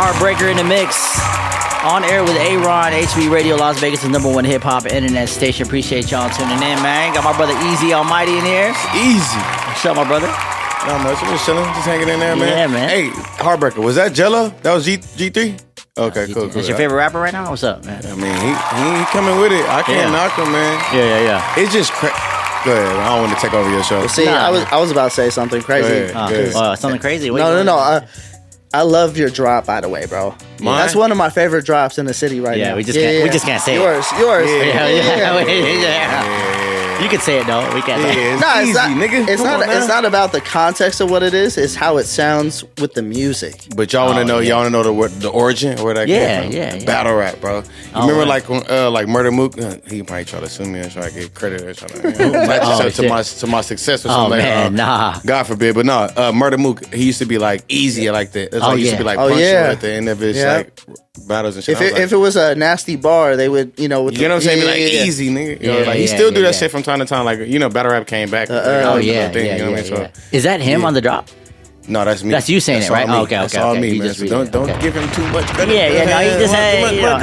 Heartbreaker in the mix. On air with A-Ron, HB Radio, Las Vegas' #1 hip-hop internet station. Appreciate y'all tuning in, man. Got my brother Eazy Almighty in here. Easy. What's up, my brother? Not much. I'm just chilling, just hanging in there, man. Yeah, man. Hey, Heartbreaker, was that Jello? That was G3? Okay, cool. That's your favorite rapper right now? What's up, man? I mean, he coming with it. I can't knock him, man. Yeah. It's just Go ahead. I don't want to take over your show. See, I was about to say something crazy. Something crazy? No. I love your drop, by the way, bro. Mine? That's one of my favorite drops in the city right now. We just can't say yours. it. Yours. Yeah. You can say it though. We can't. Yeah, it's easy, nigga. It's not about the context of what it is. It's how it sounds with the music. But y'all want to know? Y'all want to know the origin or where that came from? Yeah. Battle rap, bro. You remember like Murder Mook? He probably try to sue me and try to get credit or something. to my success or something. Man, nah. God forbid, but no. Murder Mook. He used to be like easy like that. That's why he used to be like punching at the end of his like battles and shit. If it was a nasty bar, they would you know what I'm saying? Be like easy, nigga. Like he still do that shit from time to time. Like battle rap came back. Is that him on the drop? No, that's me. That's you saying it, right? Okay. That's all me, man. So don't give him too much credit. No, he just hey, man.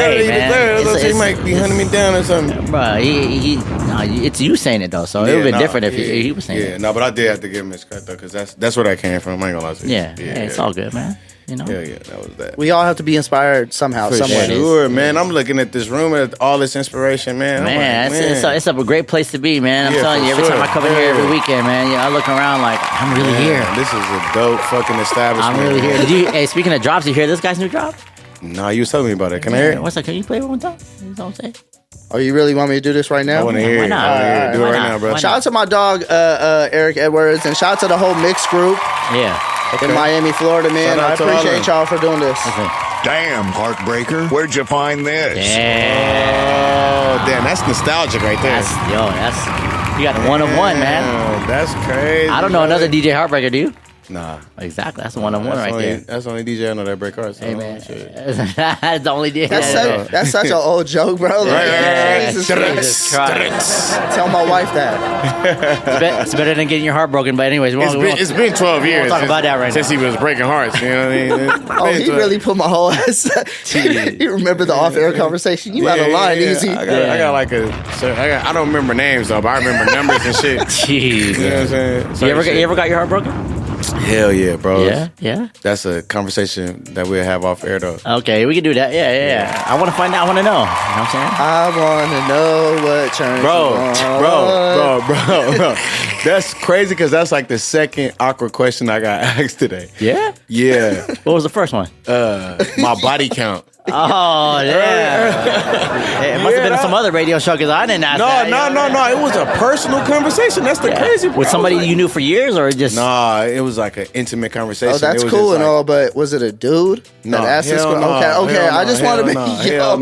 He might be hunting me down or something. Bro, it's you saying it though, so it would have been different if he was saying it. Yeah, no, but I did have to give him his credit though, because that's where that came from. I ain't gonna lie to you. Yeah, it's all good, man. You know? Yeah, that was that. We all have to be inspired somehow, somewhere. Sure, man. I'm looking at this room at all this inspiration, man. It's a great place to be, man. I'm telling you, every time I come in here every weekend, man, I look around like I'm really here. This is a dope fucking establishment. I'm really here. Hey, speaking of drops, you hear this guy's new drop? No, you was telling me about it. Can I hear it? What's that? Can you play it one time? You know what I'm saying? Oh, you really want me to do this right now? I want to hear it. Do it right now, bro. Shout out to my dog, Eric Edwards, and shout out to the whole mixed group. Yeah. In Miami, Florida, man. I appreciate y'all for doing this. Damn, Heartbreaker. Where'd you find this? Oh, damn. That's nostalgic right there. You got the one of one, man. That's crazy. I don't know another DJ Heartbreaker, do you? Nah. Exactly. That's the one on one right there. That's the only DJ I know that break hearts. Hey, man. That's the only DJ. That's such an old joke, bro. Jesus Christ. Tell my wife that. It's better than getting your heart broken. But anyways, it's been 12 years. We'll talk about that right since now. he was breaking hearts. You know what I mean? He really put my whole ass. You remember the off-air conversation? You out of line, Easy. I got like I don't remember names though, but I remember numbers and shit. Jeez. You know what I'm saying? You ever got your heart broken? Hell yeah, bro. Yeah. That's a conversation that we'll have off air though. Okay, we can do that. Yeah. I want to find out. I want to know. You know what I'm saying? I want to know what turns bro. That's crazy because that's like the second awkward question I got asked today. Yeah? Yeah. What was the first one? My body count. Oh, yeah. It must have been some other radio show because I didn't ask that. No. It was a personal conversation. That's the crazy part. With somebody you knew for years or just... Nah, it was like an intimate conversation. Oh, that's cool and all, but was it a dude? No. Okay. I just want to make... Hell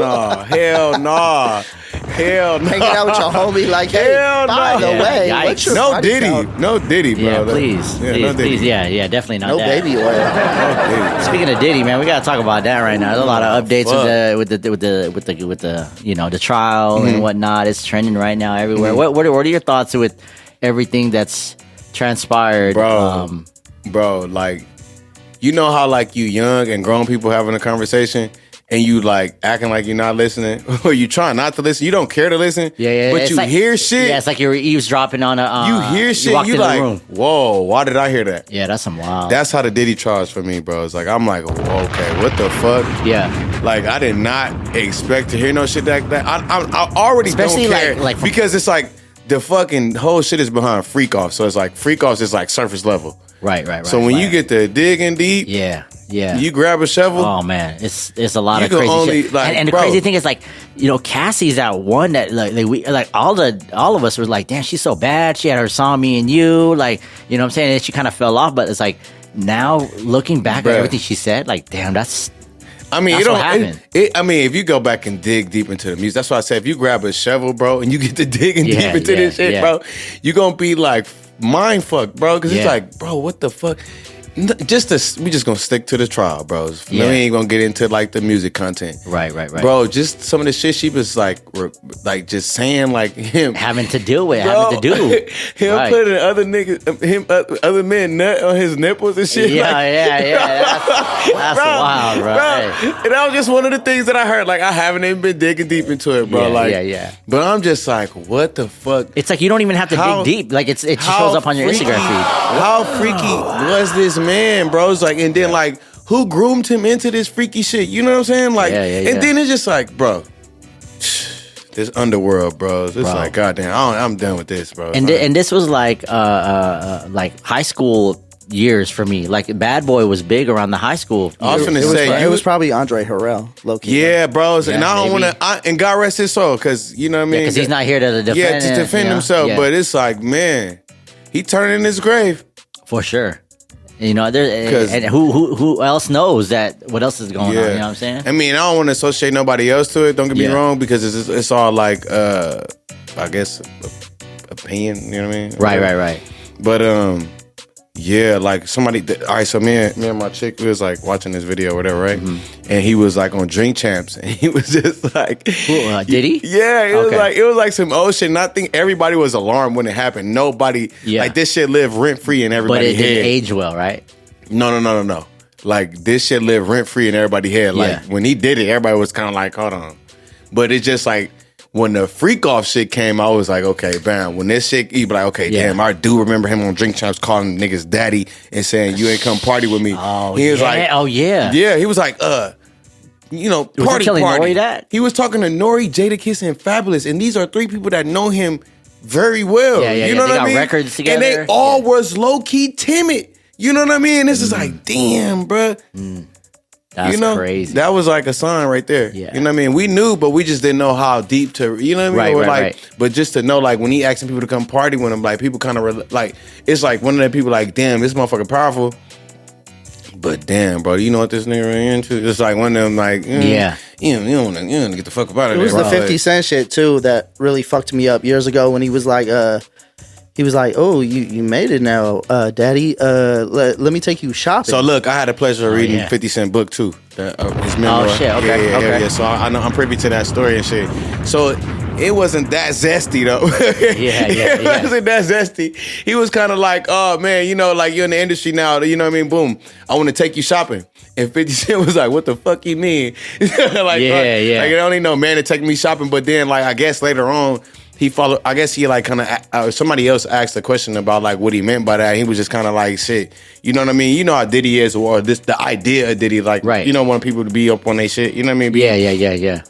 no. Hanging out with your homie like, hey, by the way, what's your body count? No Diddy, bro. Yeah, please. Yeah, definitely not no that. baby oil. Speaking of Diddy, man, we gotta talk about that right now. There's a lot of updates with the trial and whatnot. It's trending right now everywhere. What are your thoughts with everything that's transpired, bro? Like, you know how like you young and grown people having a conversation. And you like acting like you're not listening, or you trying not to listen. You don't care to listen, but you hear shit. Yeah, it's like you're eavesdropping on a. You hear shit. You like, whoa, why did I hear that? Yeah, that's some wild. That's how the Diddy trials for me, bro. It's like I'm like, okay, what the fuck? Yeah, like I did not expect to hear no shit like that. I already especially don't care, like because it's like the fucking whole shit is behind freak off. So it's like freak offs is like surface level. Right. So when you get to digging deep, you grab a shovel. Oh man, it's a lot of crazy shit. And the crazy thing is like, Cassie's that one that like all of us were like, damn, she's so bad. She had her song "Me and You," like, you know what I'm saying. And she kind of fell off, but it's like now looking back at everything she said, like, damn, that's. I mean, that's what happened. If you go back and dig deep into the music, that's why I said if you grab a shovel, bro, and you get to digging deep into this shit, bro, you're gonna be like mind fucked, bro, because it's like, bro, what the fuck? We just gonna stick to the trial, bros. We ain't gonna get into like the music content. Right. Bro, just some of the shit she was like just saying like him having to deal with, having to do. Him putting other niggas, other men nut on his nipples and shit. Yeah. That's wild, bro. And that was just one of the things that I heard. Like I haven't even been digging deep into it, bro. Yeah. But I'm just like, what the fuck? It's like you don't even have to dig deep. Like it just shows up on your Instagram feed. How freaky was this man, bro? It's like, and then like, who groomed him into this freaky shit? You know what I'm saying? Like, and then it's just like, bro, this underworld, bro. It's like, goddamn, I'm done with this, bro. And this was like high school years for me. Like Bad Boy was big around the high school. I was gonna say it was probably Andre Harrell, low key. Yeah, bros. And I don't want to. And God rest his soul, because you know what I mean. Because he's not here to defend. Yeah, to defend himself. But it's like, man, he turned in his grave for sure. You know, and who else knows that? What else is going on? You know what I'm saying? I mean, I don't want to associate nobody else to it. Don't get me wrong, because it's all like, I guess, opinion. You know what I mean? Right. But yeah, like somebody. All right, so me and my chick, we was like watching this video or whatever, right? Mm-hmm. And he was like on Drink Champs, and he was just like, did he? Yeah, it was like some old shit. And I think everybody was alarmed when it happened. Nobody, like this shit lived rent free in everybody's head. But it didn't age well, right? No. Like this shit lived rent free in everybody's head. Like when he did it, everybody was kind of like, hold on. But it's just like, when the freak off shit came, I was like, okay, bam. When this shit, you be like, okay, damn, I do remember him on Drink Champs calling niggas daddy and saying, you ain't come party with me. He was like, yeah, he was like, you know, party. Nori that? He was talking to Nori, Jadakiss, and Fabulous, and these are three people that know him very well. You know what I mean? Records together. And they all was low key timid. You know what I mean? This is like, damn, bruh. That's crazy. That was like a sign right there. Yeah. You know what I mean? We knew, but we just didn't know how deep to, you know what I mean? Right. But just to know, like, when he asking people to come party with him, like, people kind of, like, it's like one of them people like, damn, this motherfucker powerful. But damn, bro, you know what this nigga ran into? It's like one of them, like, you don't want to get the fuck up out of there. It was the 50 Cent shit, too, that really fucked me up years ago when he was like, oh, you made it now, daddy. Let me take you shopping. So look, I had the pleasure of reading 50 Cent book too. His memoir. Oh shit, okay. Yeah. So I know I'm privy to that story and shit. So it wasn't that zesty though. It wasn't that zesty. He was kind of like, oh man, you know, like you're in the industry now. You know what I mean? Boom, I want to take you shopping. And 50 Cent was like, what the fuck you mean? Like I don't need no man to take me shopping. But then like I guess later on, he followed. I guess he like kind of somebody else asked a question about like what he meant by that. He was just kind of like, shit, you know what I mean? You know how Diddy is, or the idea of Diddy, like, you know, want people to be up on their shit. You know what I mean? Yeah.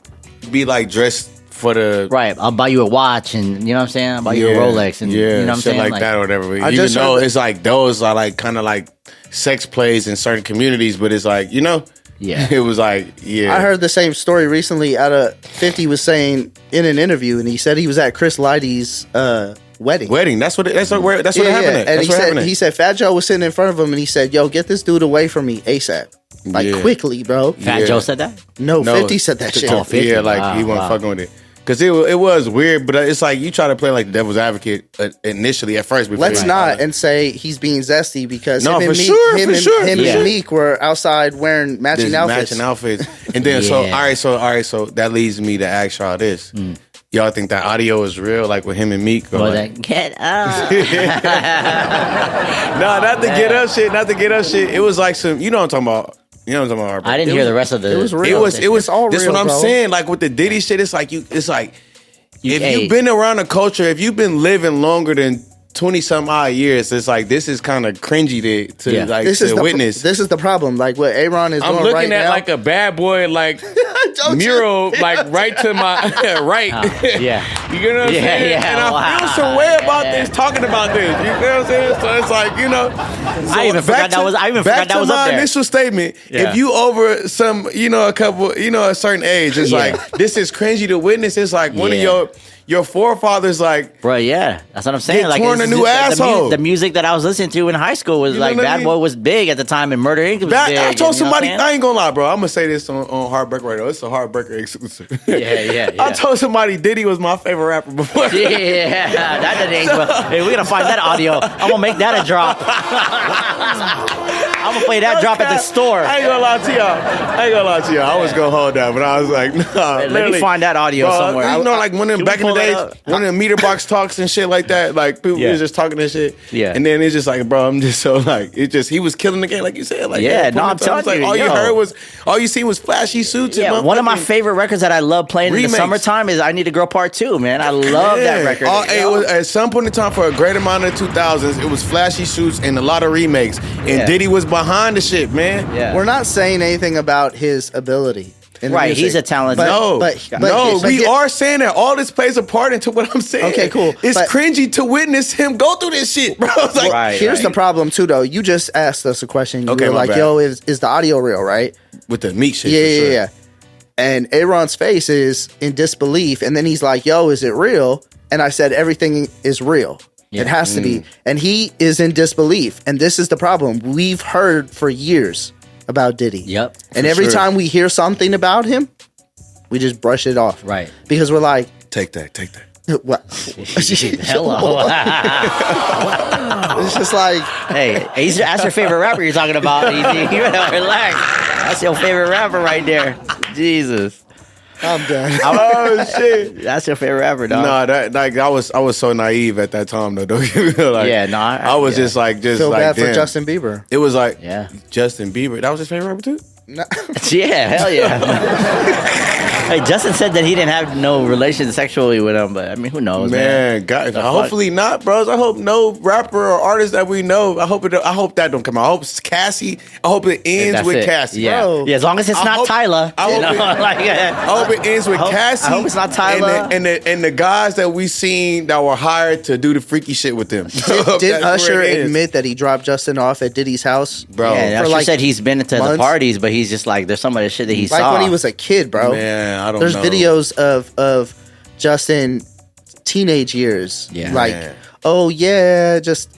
Be like dressed for the I'll buy you a watch, and you know what I'm saying. I'll buy you a Rolex, and you know what I'm shit saying, like that or whatever. Even though it's like those are like kind of like sex plays in certain communities, but it's like, you know. Yeah, it was like, I heard the same story recently. 50 was saying in an interview, and he said he was at Chris Lighty's wedding. That's what happened. And he said Fat Joe was sitting in front of him, and he said, "Yo, get this dude away from me ASAP, like quickly, bro." Fat Joe said that? No, 50 said that shit. 50. Yeah, like he wasn't fucking with it. Because it was weird, but it's like you try to play like the devil's advocate initially at first. Let's not and say he's being zesty, because him and Meek were outside wearing matching outfits. And then so that leads me to ask y'all this. Y'all think that audio is real, like with him and Meek? Or like, get up. No, not the get up shit. It was like some, you know what I'm talking about. You know what I'm talking about? I didn't hear the rest of the. It was real. It was all real. This is what I'm bro. saying. Like with the Diddy shit, it's like if you've been around the culture, if you've been living longer than 20-some odd years, it's like this is kind of cringy to witness. This is the problem. Like what Aaron is doing right now. I'm looking at like a bad boy like mural, like right to my right. You know what I'm saying? Yeah. And I feel some way about this, talking about this. You know what I'm saying? So it's like, you know. I even forgot that was up there. Back to my initial statement. Yeah. If you over some, a certain age, it's like this is cringy to witness. It's like one of your forefathers like, bro. Yeah, that's what I'm saying. Like, torn a new asshole. The music that I was listening to in high school was like Bad Boy was big at the time, and Murder Inc. was big. I told somebody, I ain't gonna lie, bro. I'm gonna say this on Heartbreak Radio. It's a Heartbreaker exclusive. Yeah. I told somebody Diddy was my favorite rapper before. Yeah, that didn't age well. Hey, we're gonna find that audio. I'm gonna make that a drop. I'm gonna play that drop at the store. I ain't gonna lie to y'all. I was gonna hold that, but I was like, nah. Hey, let me find that audio somewhere. You know, like one of them back in the days, one of the meter box talks and shit like that. Like people was just talking this shit. Yeah. And then it's just like, bro, I'm just so like, he was killing the game, like you said. Like, I'm telling you. All you seen was flashy suits. Yeah, one of my favorite records that I love playing in the summertime is I Need a Girl Part 2, man. I love that record. It was, at some point in time, for a great amount of the 2000s, it was flashy suits and a lot of remakes. And Diddy was behind the shit, man. Yeah. We're not saying anything about his ability. Right, he's a talented. We are saying that all this plays a part into what I'm saying. Okay, cool. It's cringy to witness him go through this shit, bro. Like, here's the problem too, though. You just asked us a question. You were like, "Yo, is the audio real?" Right? With the Meek shit. Yeah. And Aaron's face is in disbelief, and then he's like, "Yo, is it real?" And I said, "Everything is real. Yeah. It has to be." And he is in disbelief, and this is the problem. We've heard for years about Diddy. Yep. And every time we hear something about him, we just brush it off. Right. Because we're like, take that. What? Hello. It's just like, hey, that's your favorite rapper you're talking about, Eazy. Relax. That's your favorite rapper right there. Jesus. I'm done. Oh shit! That's your favorite rapper, dog. No, I was so naive at that time though. I was just feel like, bad damn. for Justin Bieber. It was like, Justin Bieber. That was his favorite rapper too. No. Yeah, hell yeah. Hey, Justin said that he didn't have no relation sexually with him, but I mean, who knows, man? God, hopefully not, bros. I hope no rapper or artist that we know. I hope that don't come out. I hope it's Cassie. I hope it ends with Cassie. Yeah. Bro. Yeah, as long as it's not Tyler. I hope it ends with Cassie. I hope it's not Tyler. And the guys that we seen that were hired to do the freaky shit with them. Did Usher admit that he dropped Justin off at Diddy's house? Bro, yeah, Usher said he's been to the parties, but he's just like, there's some of the shit that he saw. Like when he was a kid, bro. Man, I don't know. There's videos of Justin teenage years. Yeah. Like, oh yeah, just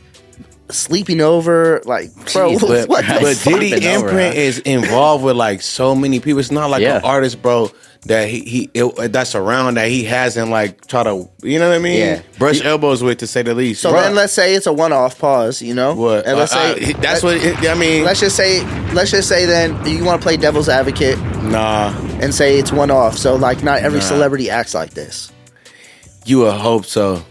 sleeping over. Like, bro, what? But Diddy imprint is involved with like so many people. It's not like an artist, bro, that that's around that he hasn't like try to, you know what I mean? Yeah. Brush elbows with, to say the least. So then let's say it's a one-off pause, you know? What? And let's say that's what I mean. Let's just say then you want to play devil's advocate. Nah. And say it's one-off. So like not every celebrity acts like this. You would hope so.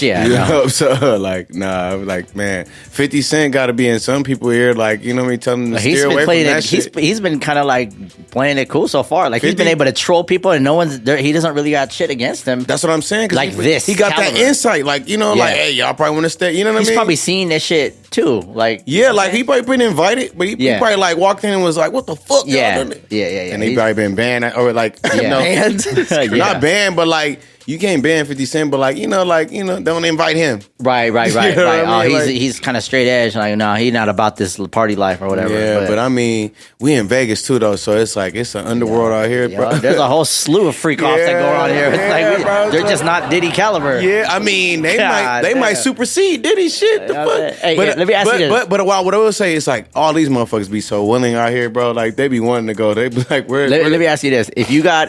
Yeah, you hope so. Like, nah, like, man, 50 Cent got to be in some people here, like, you know what I mean, telling them to steer away from that shit. He's been kind of like playing it cool so far. Like, 50? He's been able to troll people, and no one's there. He doesn't really got shit against them. That's what I'm saying. Like he got that insight. Like, you know, like, hey, y'all probably want to stay. You know what I mean? He's probably seen this shit too. Like, like he probably been invited, but he probably like walked in and was like, "What the fuck?" Yeah. And he probably been banned or like, banned. Not banned, but like. You can't ban 50 Cent, but don't invite him. Right. You know what I mean? He's kind of straight edge. Like, no, he's not about this party life or whatever. Yeah, but I mean, we in Vegas too, though, so it's like it's an underworld out here, bro. There's a whole slew of freak offs that go on here. It's like they're just not Diddy caliber. Yeah, I mean, they might supersede Diddy shit. The fuck? Hey, let me ask you this. But what I will say is like all these motherfuckers be so willing out here, bro. Like they be wanting to go. They be like, where? Let me ask you this: if you got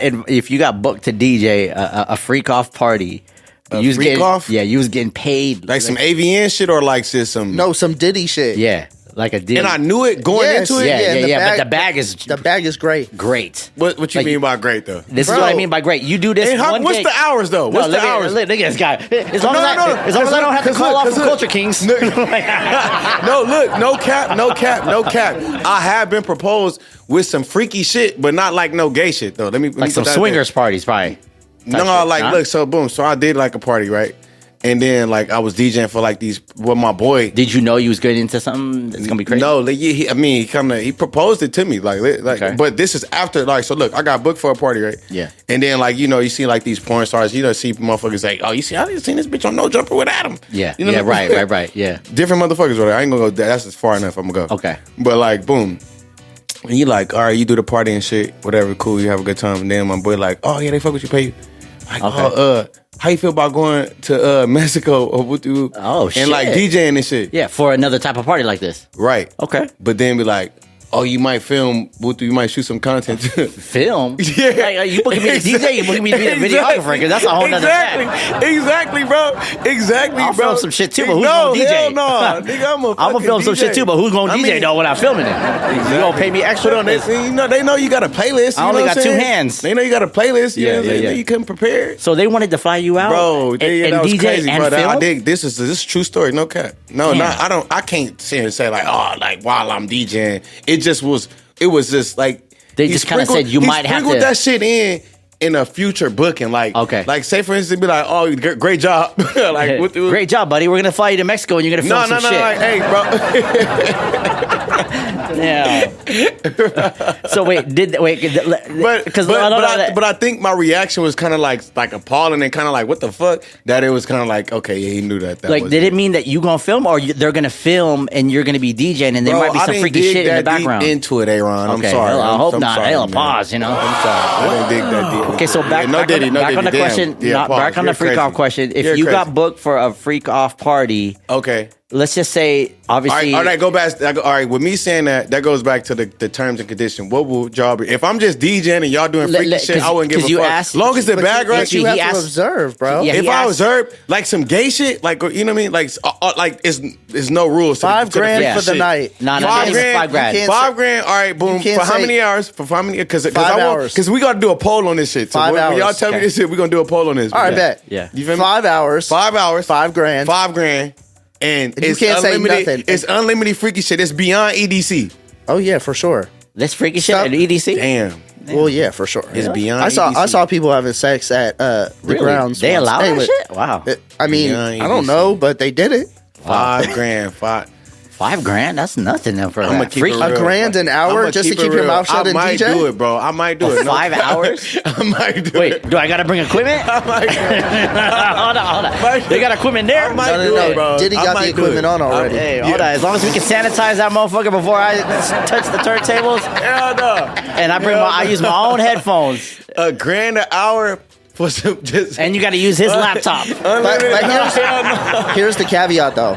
booked to DJ a freak off party. You was getting paid like some AVN shit or like some Diddy shit. Yeah, like a Diddy. And I knew it going into it. Yeah. But the bag is great. Great. What you mean by great though? This is what I mean by great. You do this. What's the hours though? What's the hours? Look at this guy. As long as I don't have to call off from Culture Kings. No cap. I have been proposed with some freaky shit, but not like no gay shit though. Let me some swingers parties, probably. Look, so I did like a party, right? And then like I was DJing for like these with my boy. Did you know you was getting into something that's gonna be crazy? No, he proposed it to me, okay. But this is after so look, I got booked for a party, right? Yeah. And then you see like these porn stars, see motherfuckers like, oh, you see, I didn't see this bitch on No Jumper with Adam. Yeah. You know right. Yeah. Different motherfuckers, right? I ain't gonna go. That's as far enough. I'm gonna go. Okay. But like, boom. And you like, all right, you do the party and shit, whatever, cool, you have a good time. And then my boy like, oh yeah, they fuck with you, pay you. Like, how you feel about going to Mexico or and like DJing and shit? Yeah, for another type of party like this. Right. Okay. But then be like, oh, you might film, you might shoot some content. Film? Yeah. Like, you booking me to DJ, you booking me to be a videographer, because that's a whole nother Exactly, bro. I'll film some shit too, but who's going to DJ? Hell no. Nigga, I'm going to film some shit too, but who's going to DJ though when I'm filming it? Exactly. You going to pay me extra? Put on this. You know, they know you got a playlist. I only got 2 hands. They know you got a playlist. You know what I'm saying? You couldn't prepare. So they wanted to fly you out? Bro, and that was DJ crazy, and bro. film? I dig. This is a true story. No cap. No, I can't sit and say like, oh, like while I'm DJing. It was just like they just kind of said you might have to that shit in a future booking. Like, okay, like say for instance, be like, oh, great job, like great job, buddy. We're gonna fly you to Mexico and you're gonna film some shit. Like, hey, bro. Yeah. So wait, but I think my reaction was kind of like appalling and kind of like, what the fuck? That it was kind of like, okay, yeah, he knew that. Like, did it mean that you gonna film, or they're gonna film and you're gonna be DJing and there might be some freaky shit in the background? Into it, Aaron. I'm sorry. I hope not. Hell, pause. You know. I'm sorry. I didn't dig that deep. Okay, so back on the question. Back on the freak off question. If you got booked for a freak off party, okay. Let's just say, obviously... All right, go back. All right, with me saying that goes back to the terms and conditions. What will y'all be? If I'm just DJing and y'all doing freaky shit, I wouldn't give a fuck. As long as the background... You have to observe, bro. Yeah, if I observe, like some gay shit, like, you know what I mean? Like it's no rules. $5 grand for the night. No, $5 grand. $5 grand, all right, boom. For how many hours? For how many... Because we got to do a poll on this shit. So when y'all tell me this shit, we're going to do a poll on this. All right, bet. Yeah. You feel me? 5 hours. $5 grand. $5 grand. And you can't say nothing. It's unlimited freaky shit. It's beyond EDC. Oh yeah, for sure. That's freaky shit at EDC. Damn. Well, yeah, for sure. It's beyond. I saw people having sex at the grounds. They allow that shit? Wow. I mean, I don't know, but they did it. $5 grand. $5 grand? That's nothing for that. $1 grand an hour just to keep your mouth shut and DJ? I might do it, bro. I might do it. 5 hours? I might do it. Wait, do I got to bring equipment? I might do it. Hold on. They got equipment there? I might do it, bro. Diddy got the equipment on already. Hey, hold on. As long as we can sanitize that motherfucker before I touch the turntables. Hell no. And I use my own headphones. $1 grand an hour. For some and you got to use his laptop. But here's the caveat, though.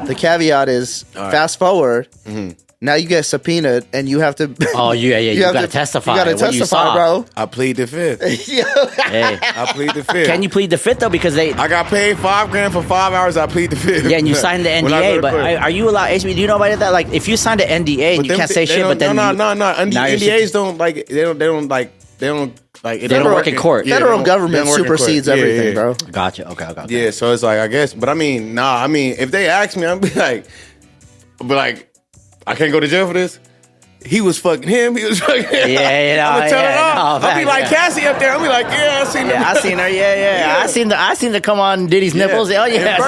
The caveat is fast forward. Mm-hmm. Now you get subpoenaed and you have to. Oh yeah. You got to testify. You got to testify, bro. I plead the fifth. Hey, I plead the fifth. Can you plead the fifth though? Because I got paid $5 grand for 5 hours. I plead the fifth. Yeah, and you signed the NDA. But are you allowed? HB, do you know about that? Like, if you signed an NDA and you can't say shit, but then no. NDAs don't like. They don't like. They don't work in court. Federal government supersedes everything, bro. Gotcha. Okay. Yeah, so it's like, I guess, but I mean, if they ask me, I'll be like, I can't go to jail for this. He was fucking him. He was fucking him. Yeah, I'm gonna tell it all. I'll be like Cassie up there. I'll be like, I seen her. Yeah, I seen her. Yeah. I seen the come on Diddy's nipples. Oh yeah,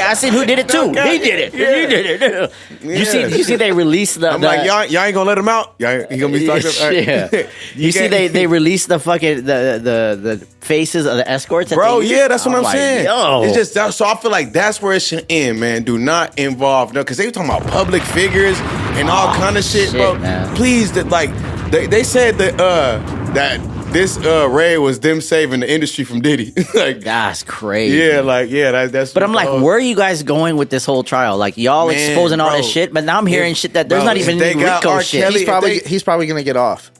I seen who did it too. He did it. He did it. You see they released the. I'm like, y'all ain't gonna let him out. He gonna be stuck up. Yeah. You see they released the fucking the faces of the escorts. Bro, yeah, that's what I'm saying. Yo. It's just that, so I feel like that's where it should end, man. Do not involve because they were talking about public figures and all kind of shit, bro. Man. Please, they said that this raid was them saving the industry from Diddy. Like, that's crazy. Yeah, that's. But I'm like, where are you guys going with this whole trial? Like, y'all exposing all this shit, but now I'm hearing shit that there's not even any RICO shit. He's probably gonna get off.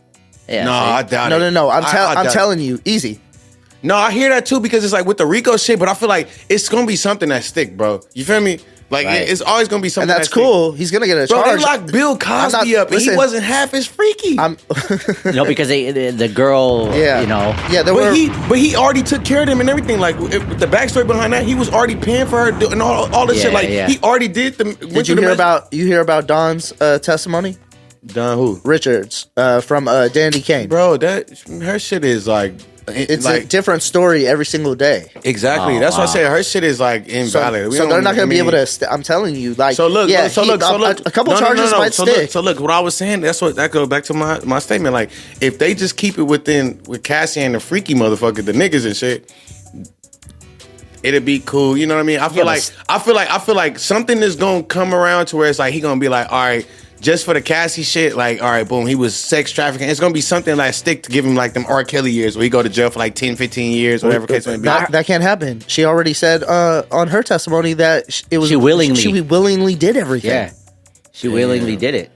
Yeah, no, I doubt it. No. I'm telling you, Eazy. No, I hear that too because it's like with the RICO shit, but I feel like it's gonna be something that stick, bro. You feel me? Like, it's always gonna be something, and that's cool. He's gonna get a charge. Bro, they locked Bill Cosby up, and he wasn't half as freaky. Because the girl, but he already took care of them and everything. Like the backstory behind that, he was already paying for her and all this shit. Like he already did. Did you hear about Don's testimony? Don who? Richards from Dandy Kane. Bro, her shit is like. It's like a different story every single day. Exactly. That's why I say her shit is like invalid. So they're not going to be able to. I'm telling you, like. So look. A couple charges might stick. So look, what I was saying. That goes back to my statement. Like, if they just keep it with Cassie and the freaky motherfucker, the niggas and shit, it'd be cool. You know what I mean? I feel like something is gonna come around to where it's like he gonna be like, all right. just for the Cassie shit, like, all right, boom, he was sex trafficking. It's gonna be something like stick to give him like them R. Kelly years where he go to jail for like 10, 15 years, whatever case may be. That can't happen. She already said on her testimony that it was she willingly did everything. Yeah, she willingly did it.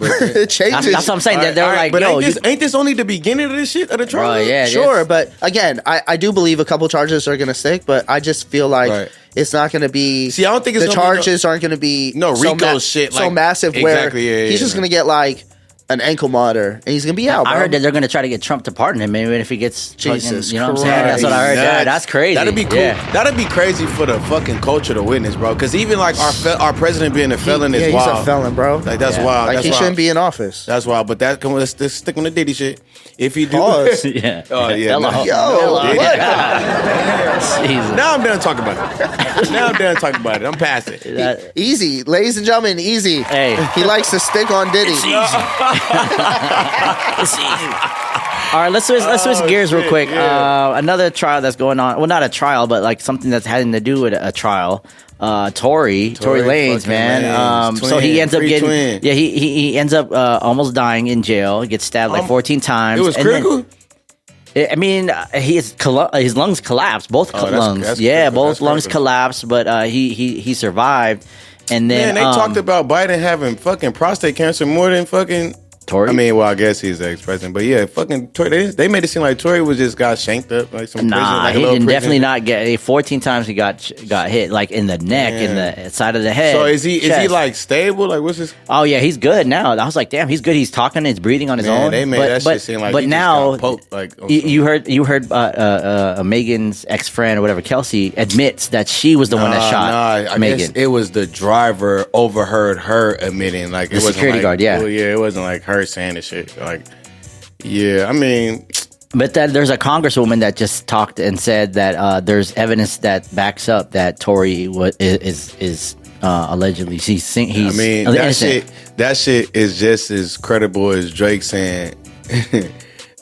It changes. That's what I'm saying. They're like, but ain't this only the beginning of this shit of the trial? Yeah, sure. But again, I do believe a couple charges are going to stick, but I just feel like it's not going to be. See, I don't think the charges aren't going to be RICO shit so massive where he's just going to get like an ankle monitor and he's going to be out. I heard that they're going to try to get Trump to pardon him, maybe if he gets Jesus. You know what I'm saying? That's what I heard. That's crazy. That'd be cool. Yeah. That'd be crazy for the fucking culture to witness, bro. Because even like our president being a felon is wild. He's a felon, bro. Like that's wild. Like that's he wild. shouldn't be in office. That's wild. But let's stick on the Diddy shit. If he do, yeah. Oh yeah. Hello. What? Now I'm done talking about it. I'm past it. Eazy, ladies and gentlemen, Eazy. Hey, he likes to stick on Diddy. It's easy. It's easy. All right, let's switch gears real quick. Yeah. Another trial that's going on. Well, not a trial, but like something that's having to do with a trial. Tory Lanez, man. So he ends up getting he ends up almost dying in jail. He gets stabbed like 14 times. It was critical. His lungs collapsed. Both lungs. Both lungs collapsed, but he survived. And then they talked about Biden having fucking prostate cancer more than fucking Tory. I mean, well, I guess he's the ex-president, but yeah, fucking Tory. They made it seem like Tory was just got shanked up like some prison. Like he didn't definitely not get 14 times. He got hit like in the neck, in the side of the head. So is he like stable? Like what's his? Oh yeah, he's good now. I was like, damn, he's good. He's talking, he's breathing on his own. They made that shit seem like. But now, poked, like, you heard Megan's ex-friend or whatever, Kelsey, admits that she was the one that shot Megan. Guess it was the driver overheard her admitting, like, it was security guard. Yeah, it wasn't like her saying the shit. Like, yeah, I mean, but there's a congresswoman that just talked and said that there's evidence that backs up that Tory is allegedly he's I mean, that shit is just as credible as Drake saying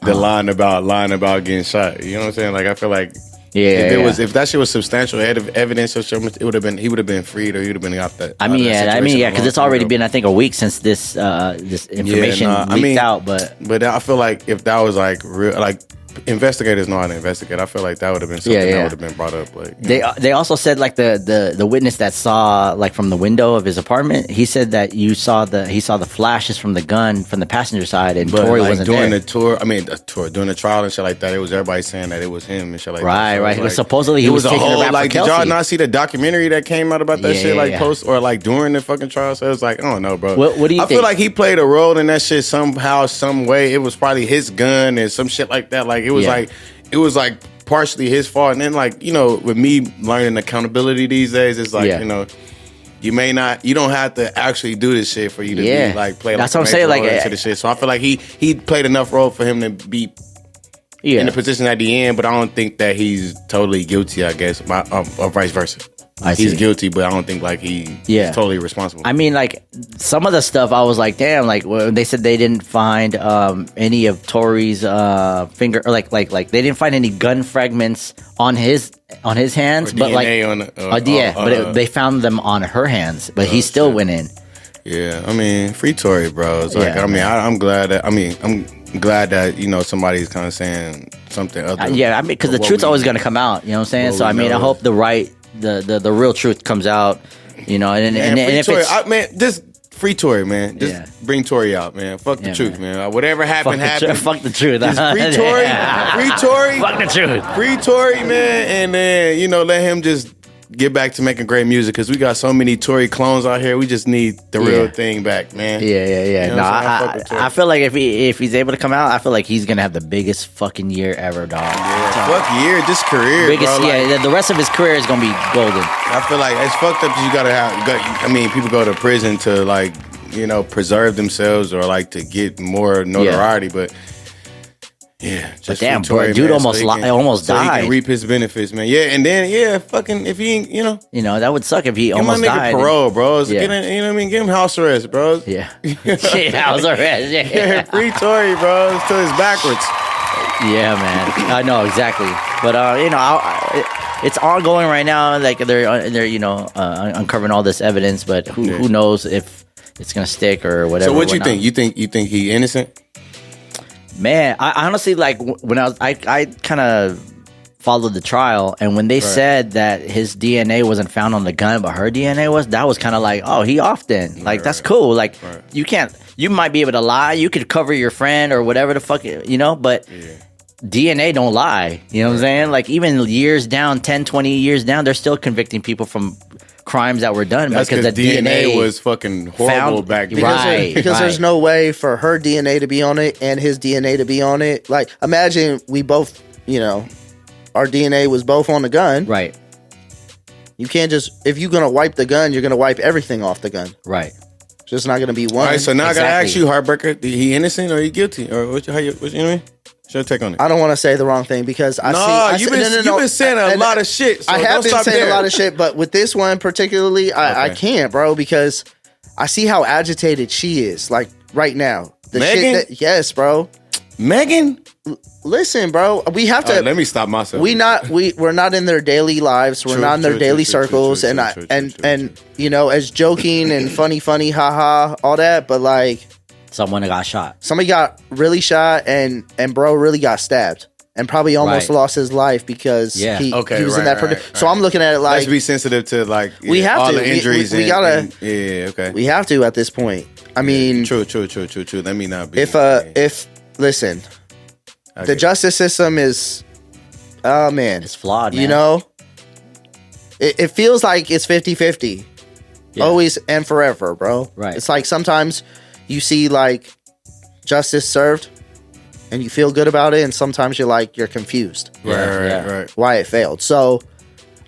the line about getting shot. You know what I'm saying? Like, I feel like if that shit was substantial evidence, it would have been, he would have been freed, or he would have been out that. Because it's already been, I think, a week since this information leaked out. But I feel like if that was like real, like, investigators know how to investigate. I feel like that would have been something that would have been brought up. Like, they also said, like, the witness that saw, like, from the window of his apartment, he said that he saw the flashes from the gun from the passenger side, and Tory wasn't during there. During the trial and shit like that, it was everybody saying that it was him and shit like that. Right. So it was supposedly he was taking a rap for Kelsey. Did y'all not see the documentary that came out about that shit, post or like during the fucking trial? So it was like, I don't know, bro. What do you think? I feel like he played a role in that shit somehow, some way. It was probably his gun and some shit like that. Like, it was like partially his fault. And then, like, you know, with me learning accountability these days, it's like, you know, you don't have to actually do this shit for you to be like play. That's what I'm saying. Like, into the shit. So I feel like he played enough role for him to be in the position at the end, but I don't think that he's totally guilty, I guess, or vice versa. He's guilty, but I don't think like he's totally responsible. I mean, like, some of the stuff I was like, damn, like, when they said they didn't find any of Tory's finger, or like they didn't find any gun fragments on his hands, but like they found them on her hands, but he still went in. Yeah, I mean, free Tory, bro. It's like, I'm glad that you know, somebody's kind of saying something other. I mean, because the truth's always going to come out. You know what I'm saying? So I mean, I hope the real truth comes out. You know, and if Tory, it's just free Tory, man. Just bring Tory out, man. Fuck the truth, man. Whatever happened. Fuck the truth. Just free Tory, free Tory. Fuck the truth. Free Tory, man, and then, you know, let him just get back to making great music, because we got so many Tory clones out here. We just need the real thing back, man. Yeah. You know, I feel like if he's able to come out, I feel like he's gonna have the biggest fucking year ever, dog. Yeah, fuck year, just career, biggest, bro. Like, the rest of his career is gonna be golden. I feel like it's fucked up. You gotta have. I mean, people go to prison to, like, you know, preserve themselves or like to get more notoriety, but. Yeah, just damn, bro, dude, almost died. So he can reap his benefits, man. Yeah, and then fucking if he ain't, you know, that would suck if he almost died. Give my nigga parole, bro. You know what I mean? Give him house arrest, bro. Yeah, house arrest. Yeah, free Tory, bro, till it's backwards. Yeah, man. I know exactly, but you know, it's ongoing right now. Like they're you know uncovering all this evidence, but who knows if. it's gonna stick or whatever. So what you think? You think he innocent? Man, I honestly like when I kind of followed the trial, and when they said that his DNA wasn't found on the gun, but her DNA was, that was kind of like, oh, he off then. Like that's cool. Like you might be able to lie, you could cover your friend or whatever the fuck, but DNA don't lie. You know what I'm saying? Like even years down, 10, 20 years down, they're still convicting people from crimes that were done because the DNA was fucking horrible back then. Because there's no way for her DNA to be on it and his DNA to be on it. Like, imagine we both, our DNA was both on the gun. Right. You can't just, if you're going to wipe the gun, you're going to wipe everything off the gun. Right. It's just not going to be one. All right, so now I got to ask you, Heartbreaker, he innocent or he guilty? Or what you know what I mean? Should I take on it? I don't want to say the wrong thing because you've been saying a lot of shit. So I have been saying a lot of shit, but with this one particularly, I can't, bro, because I see how agitated she is, like right now. Megan? Yes, bro. Megan? Listen, bro, we have to. Let me stop myself. We're not in their daily lives. We're not in their daily circles, and as joking and funny, haha, all that, but like. Someone got shot. Somebody got really shot, and bro really got stabbed, and probably almost lost his life because he was in that. Right. So I'm looking at it like, let's be sensitive to like we have all to. the injuries. We gotta. Okay. We have to at this point. I mean, true. Let me not be. If listen, the justice system is, oh man, it's flawed. Man. It feels like it's 50-50, always and forever, bro. Right. It's like sometimes. You see, like, justice served, and you feel good about it, and sometimes you're confused. Right. Why it failed. So,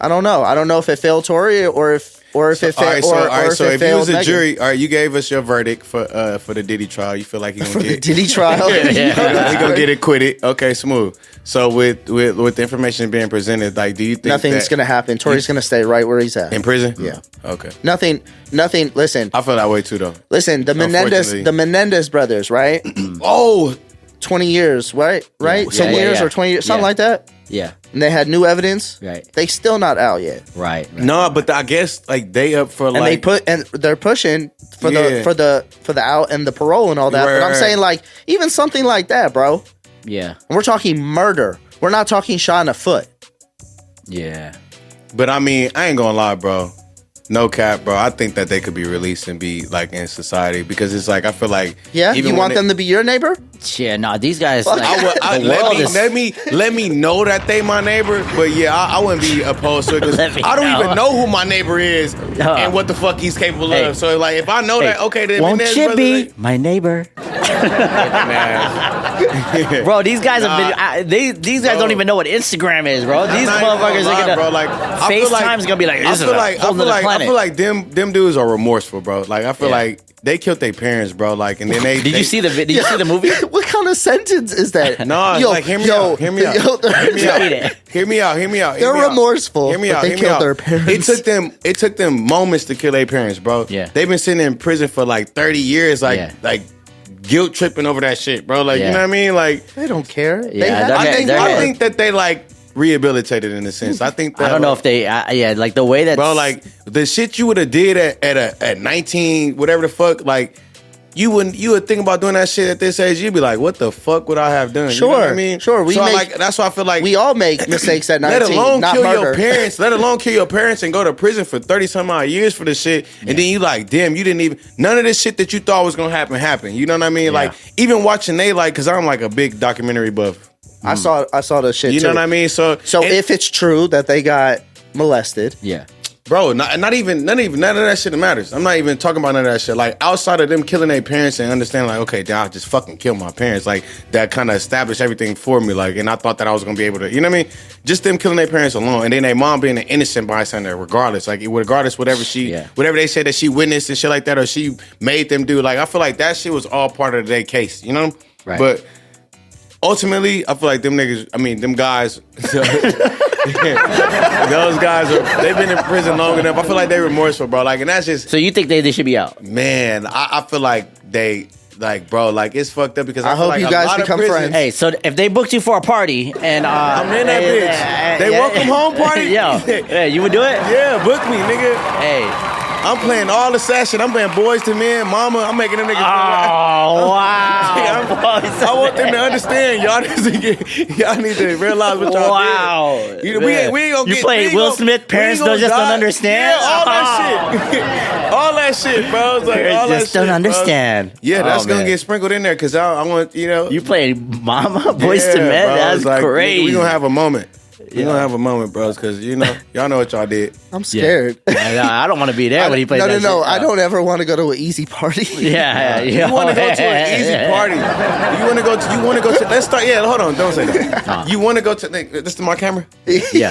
I don't know. I don't know if it failed Tory or if it failed. So if you was a jury, all right, you gave us your verdict for the Diddy trial. You feel like he gonna get the Diddy trial? he gonna get acquitted. Okay, smooth. So with the information being presented, like, do you think nothing's gonna happen? Tory's gonna stay right where he's at in prison? Yeah. Okay. Nothing. Listen, I feel that way too, though. Listen, the Menendez brothers, right? 20 years, right? Some years or 20 years, something like that. Yeah. And they had new evidence. Right. They still not out yet. Right. But I guess like they up for like they're pushing for the out and the parole and all that. But I'm saying like even something like that, bro. Yeah. And we're talking murder. We're not talking shot in the foot. Yeah. But I mean, I ain't gonna lie, bro. No cap, bro. I think that they could be released and be like in society because it's like I feel like you want them to be your neighbor? Yeah, no, these guys. Like, let me know that they my neighbor, but I wouldn't be opposed to it because I don't even know who my neighbor is and what the fuck he's capable of. So like, if I know that, okay, then won't you be my neighbor? Bro, these guys have been. These guys don't even know what Instagram is, bro. These motherfuckers are gonna. Bro, like FaceTime's gonna be like. I feel like them dudes are remorseful, bro. Like I feel like. They killed their parents, bro. Like, and then they. Did you see the movie? What kind of sentence is that? No, like hear me out. Hear me out. They're remorseful. Hear me out. They killed their parents. It took them moments to kill their parents, bro. Yeah. They've been sitting in prison for like 30 years, like guilt tripping over that shit, bro. Like, you know what I mean? Like they don't care. Yeah, I think that they like. Rehabilitated in a sense. I think that, I don't know if they like the way that bro, like the shit you would have did at 19 whatever the fuck, like you would think about doing that shit at this age, you'd be like, what the fuck would I have done? Sure, you know what I mean? Sure. That's why I feel like we all make mistakes at 19. Let alone not kill murder. your parents. Let alone kill your parents and go to prison for 30 some odd years for this shit. And then you like, damn, you didn't even none of this shit that you thought was gonna happen. You know what I mean? Like even watching they like, because I'm like a big documentary buff. I saw the shit. You know what I mean? So if it's true that they got molested, bro, not even none of that shit matters. I'm not even talking about none of that shit. Like outside of them killing their parents and understanding, like, okay, I'll just fucking kill my parents. Like that kind of established everything for me. Like, and I thought that I was gonna be able to, you know what I mean? Just them killing their parents alone, and then their mom being an innocent bystander, regardless. Like regardless, whatever they said that she witnessed and shit like that, or she made them do. Like I feel like that shit was all part of their case. You know? Right. But ultimately, I feel like them guys, those guys they've been in prison long enough. I feel like they're remorseful, bro. Like, and that's just. So you think they should be out? Man, I feel like they. Like, bro, like it's fucked up because I hope like you guys become friends. Hey, so if they booked you for a party and I'm in that bitch, they welcome home party. Yo, you would do it? Yeah, book me, nigga. Hey. I'm playing all the sad shit. I'm playing Boys to Men, Mama. I'm making them niggas. Oh wow! I want them to understand. Y'all need to realize what y'all did. We ain't gonna get. You play Will Smith. Parents don't understand. Yeah, all that shit. All that shit, bro. It's like all that shit. Don't understand. Bro. Yeah, that's gonna get sprinkled in there because I want You play Mama, Boys to Men. That's like, crazy. We gonna have a moment. We're gonna have a moment, bros, because y'all know what y'all did. I'm scared. I don't want to be there when he plays. No. I don't ever want to go to an Eazy party. You want to go to an Eazy party? You want to go to? Let's start. Yeah, hold on. Don't say that. You want to go to? This is my camera. Yeah.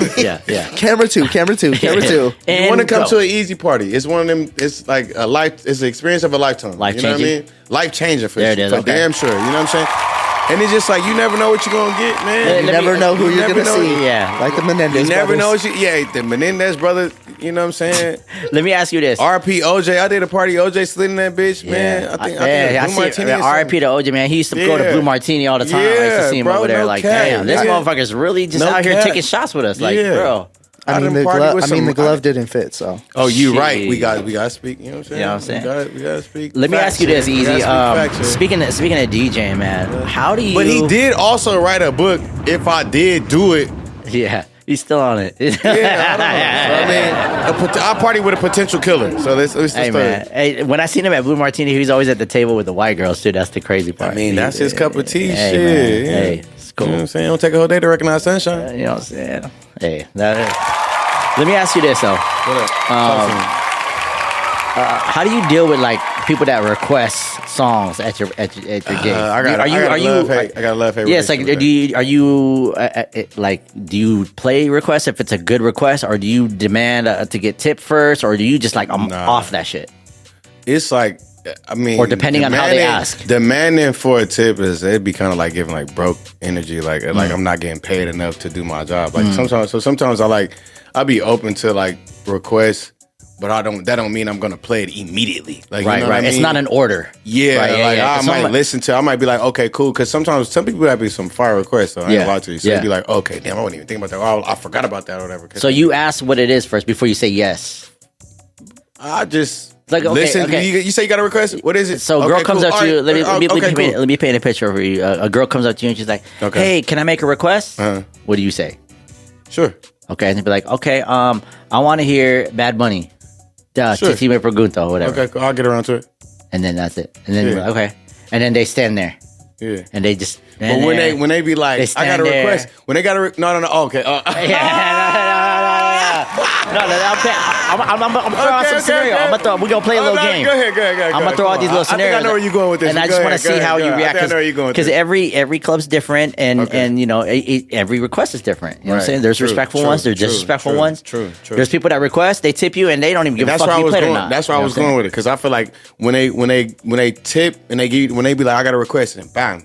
Camera two. You want to come to an Eazy party? It's one of them. It's like a life. It's the experience of a lifetime. You know what I mean? Life changing for damn sure. You know what I'm saying? And it's just like you never know what you're gonna get, man. You never know who you're gonna see. Yeah, like the Menendez. You never know. The Menendez brothers. You know what I'm saying? Let me ask you this. R.P. OJ. I did a party. OJ slid in that bitch, man. I think Blue Martini. R.I.P. to OJ, man. He used to go to Blue Martini all the time. I used to see him over there. Like, damn, this motherfucker's really just out here taking shots with us. Like, bro. I mean, the glove didn't fit, so. Oh, you right. We got to speak. You know what I'm saying? We got to speak. Let me ask you this, Eazy. Speaking of DJing, man, how do you? But he did also write a book. If I did do it. Yeah, he's still on it. I don't know. So, I party with a potential killer. So let's hey, man. Hey, when I seen him at Blue Martini, he was always at the table with the white girls too. That's the crazy part. I mean, that's his cup of tea. Hey, shit. Man. Hey, it's cool. You know what I'm saying? Don't take a whole day to recognize sunshine. You know what I'm saying? Hey, let me ask you this though. What up? How do you deal with like people that request songs at your gig? I got love hate. Yes, like do you play requests if it's a good request, or do you demand to get tipped first, or do you just like off that shit? It's like, I mean, or depending on how they ask. Demanding for a tip it'd be kind of like giving like broke energy, like I'm not getting paid enough to do my job. Like sometimes I'll be open to like requests, but that don't mean I'm gonna play it immediately. Like, right. I mean? It's not an order. Yeah, I might listen to. I might be like, okay, cool, because sometimes some people have be some fire requests. So I ain't lie to you. So they'd be like, okay, damn, I wasn't even think about that. Oh, I forgot about that or whatever. So you ask what it is first before you say yes. I just. Like, okay, listen, okay. You say you got a request? What is it? So a girl comes up to you. Let me paint a picture for you. A girl comes up to you and she's like, hey, can I make a request? What do you say? Sure. Okay, and they'd be like, okay, I want to hear Bad Bunny. Sure. Titi Me Pregunto, or whatever. Okay, cool. I'll get around to it. And then that's it. And then we're like, okay. And then they stand there. Yeah. And they just. But when they be like, I got a request. When they got a no. Okay. No. I'm gonna throw out some scenario. We're gonna play a little game. Go ahead. I'm gonna throw out these little scenarios. I know where you're going with this. And I just want to see how you react. I know where you're going with this. Because every club's different, and every request is different. You know what I'm saying? There's respectful ones. There's disrespectful ones. True. There's people that request, they tip you, and they don't even give a fuck if you played or not. That's where I was going with it. Because I feel like when they tip and they be like, I got a request, and bam.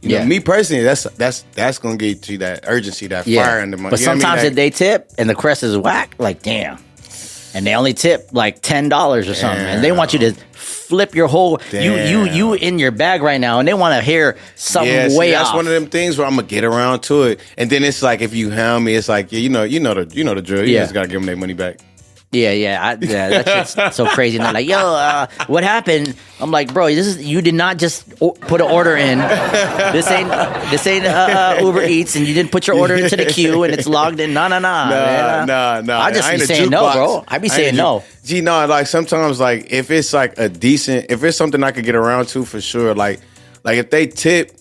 You know, me personally, that's gonna get you that urgency, that fire in the money. But sometimes if they tip and the crest is whack, like damn, and they only tip like $10 or something, and they want you to flip your whole you in your bag right now, and they want to hear something way off. That's one of them things where I'm gonna get around to it, and then it's like if you hound me, it's like you know the drill. You just gotta give them their money back. Yeah, that's just so crazy. And they're like, yo, what happened? I'm like, bro, you did not just put an order in. This ain't Uber Eats, and you didn't put your order into the queue, and it's logged in. No. I just be saying no, bro. I be saying no. Gee, no, like sometimes, like if it's like if it's something I could get around to for sure, like if they tip.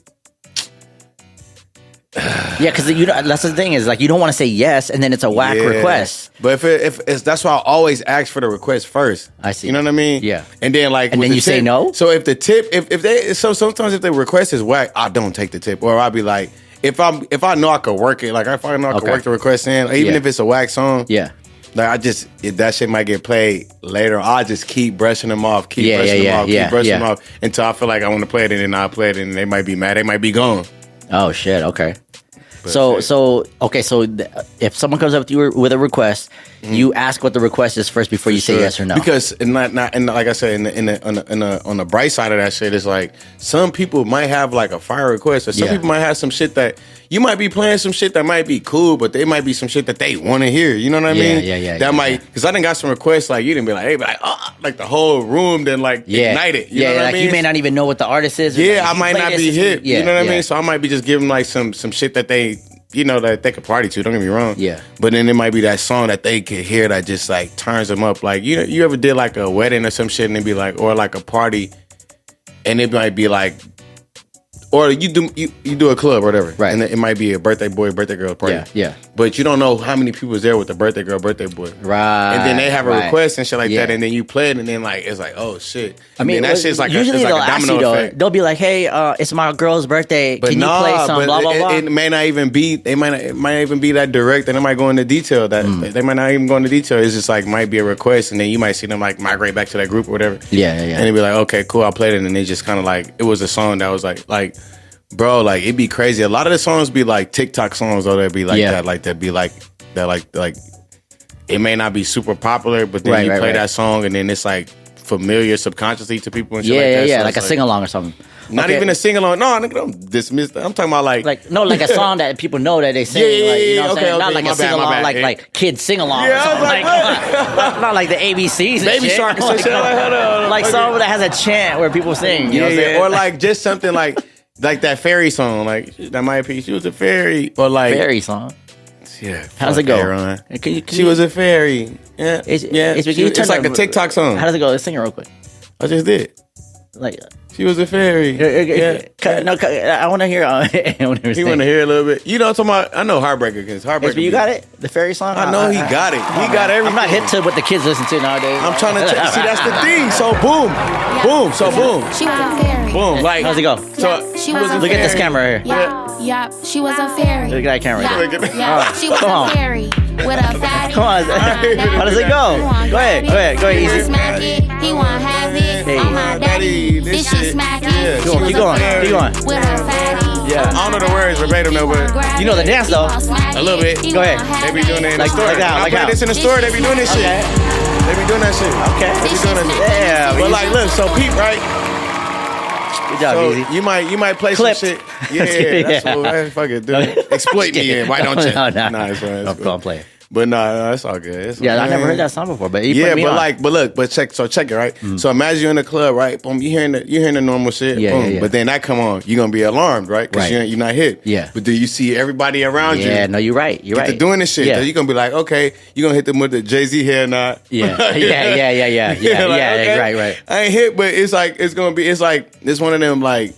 Yeah, because that's the thing is like you don't want to say yes and then it's a whack request. But if it's that's why I always ask for the request first. I see. You know what I mean? Yeah. And then you say no. So if the tip sometimes if the request is whack, I don't take the tip, or I'll be like if I know I could work it, like if I know I could work the request in, even if it's a whack song. Yeah. Like if that shit might get played later, I'll just keep brushing them off, keep brushing them off until I feel like I want to play it, and then I'll play it, and they might be mad, they might be gone. Oh shit! Okay. So if someone comes up to you with a request, you ask what the request is first before you say yes or no. Because and like I said, on the bright side of that shit, it's like some people might have like a fire request, or some people might have some shit that you might be playing some shit that might be cool, but they might be some shit that they want to hear. You know what I mean? That might because I didn't got some requests like you didn't be like, hey, like like the whole room then like ignite it. You know what I mean? You may not even know what the artist is. Yeah, I might not be hip. You know what I mean? So I might be just giving like some shit that they. That they could party to. Don't get me wrong. Yeah. But then it might be that song that they could hear that just like turns them up. Like you ever did like a wedding or some shit and it'd be like, or like a party, and it might be like, or you do a club or whatever, right? And it might be a birthday boy, birthday girl party. Yeah. But you don't know how many people is there with the birthday girl, birthday boy, right? And then they have a request and shit like that, and then you play it, and then like it's like, oh shit. I mean, that shit's like usually it's they'll like a ask domino you effect. They'll be like, hey, it's my girl's birthday. Can you play some blah blah blah? It may not even be. It might not even be that direct, and it might go into detail. That they might not even go into detail. It's just like might be a request, and then you might see them like migrate back to that group or whatever. Yeah. And they'd be like, okay, cool, I played it, and they just kind of like it was a song that was like. Bro, like it'd be crazy. A lot of the songs be like TikTok songs, though. That'd be like that, like that. Be like that, like it may not be super popular, but then you play that song, and then it's like familiar subconsciously to people and shit like that. Yeah, so like a sing along or something. Not even a sing along. No, nigga, don't dismiss that. I'm talking about like a song that people know that they sing. You know what I'm saying? Not like a sing along, like kids sing along. Yeah, I was like, not like the ABCs, and Baby shit. Shark, and shit. Like song that has a chant where people sing. You know what I'm saying? Or like just something like. Like that fairy song, like that might be. She was a fairy, or like fairy song. Yeah, how's it go? She was a fairy. Yeah, it's like a TikTok song. How does it go? Let's sing it real quick. I just did. Like she was a fairy. No, I want to hear. You want to hear a little bit? You know what I'm talking about? I know Heartbreaker because Heartbreaker. You got it? The fairy song? I know he got it. He got everything. I'm not hip to what the kids listen to nowadays. I'm trying to see. That's the thing. So boom. So boom. She was a fairy. Boom. Like how's it go? So she was. Look at this camera here. Yeah. She was a fairy. Look at that camera. Yeah. She was a fairy with a fatty. Come on. How does it go? Go ahead, Eazy. Smack it. He want have it. Oh my daddy. This shit smack it. Keep going. With a fatty. Yeah. I don't know the words verbatim though, but you know the dance though. A little bit. Go ahead. They be doing it in the store. Like how? This in the store. They be doing this shit. They be doing that shit. Okay. They be doing that shit. Yeah. But like, look. So Pete, right? Good job, so Eazy. You might play Clipped. some shit. Yeah, that's what I fucking do. Exploit me in. Why don't you? No. It's fine. Go on, play it. But no, it's all good. I never heard that song before. But check it right. So imagine you're in the club, right? Boom, you hearing the normal shit. Boom. But then that come on, you're gonna be alarmed, right? Because you're not hit. Yeah. But do you see everybody around you? Yeah, no, you're right. They're doing this shit. Yeah. You're gonna be like, okay, you're gonna hit them with the Jay-Z hair knot. Yeah. Right. I ain't hit, but it's one of them like.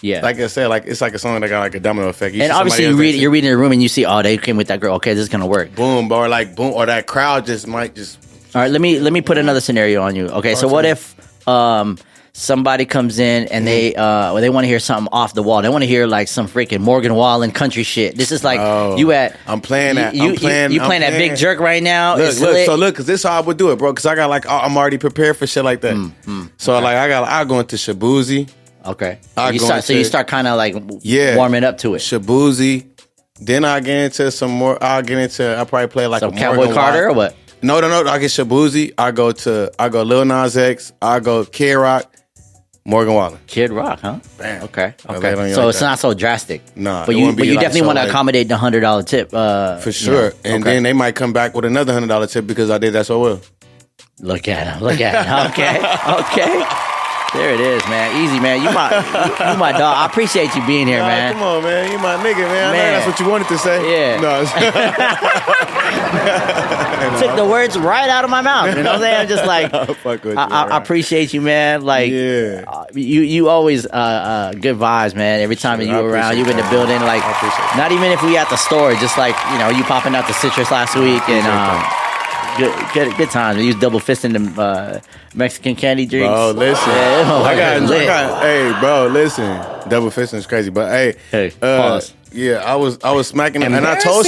Yeah, like I said, like it's like a song that got like a domino effect. And obviously, you're reading the room and you see, oh, they came with that girl. Okay, this is gonna work. Boom, or that crowd might just. All right, let me put another scenario on you. Okay, so what if somebody comes in and they want to hear something off the wall? They want to hear like some freaking Morgan Wallen country shit. This is like you at. I'm playing that. You playing that Big Jerk right now. Look, because this is how I would do it, bro. Because I got like I'm already prepared for shit like that. So like I go into Shabuzi. Okay. You start kind of like warming up to it. Shabuzi. Then I get into some more. I'll probably play like some a Cowboy Carter or what? No. I get Shabuzi. I go Lil Nas X. I go Kid Rock. Morgan Wallen. Kid Rock, huh? Bam. Okay. So it's not so drastic. Nah. But you definitely want to accommodate the $100 tip. For sure. And then they might come back with another $100 tip because I did that so well. Look at him. Okay. There it is, man. Eazy, man. You my dog. I appreciate you being here, man. Come on, man. You my nigga, man. I know that's what you wanted to say. Yeah. No. Took the words right out of my mouth. You know what I'm saying? I'm just like, fuck with you, I appreciate you, man. Like, you always good vibes, man. Every time you around, you in the building. Like, not even if we at the store, just like, you popping out the citrus last week and. Good times. We use double fisting them Mexican candy drinks. Bro, listen. Hey, bro, listen. Double fisting is crazy, but hey, pause. I was smacking them, and I told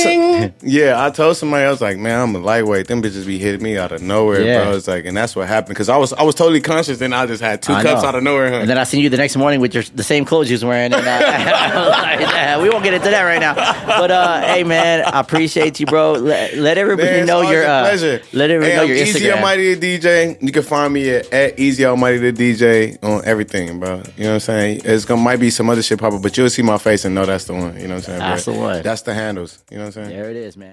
somebody else like, man, I'm a lightweight. Them bitches be hitting me out of nowhere, bro. It's like, and that's what happened because I was totally conscious, and I just had 2 cups out of nowhere. Huh? And then I seen you the next morning with the same clothes you was wearing, and we won't get into that right now. But hey, man, I appreciate you, bro. Let everybody know your pleasure. Let everybody know your Instagram. Eazy Almighty the DJ. You can find me at Eazy Almighty the DJ on everything, bro. You know what I'm saying? Might be some other shit pop up, but you'll see my face and know that's the one. You know what I'm saying? That's the one. That's the handles. You know what I'm saying? There it is, man.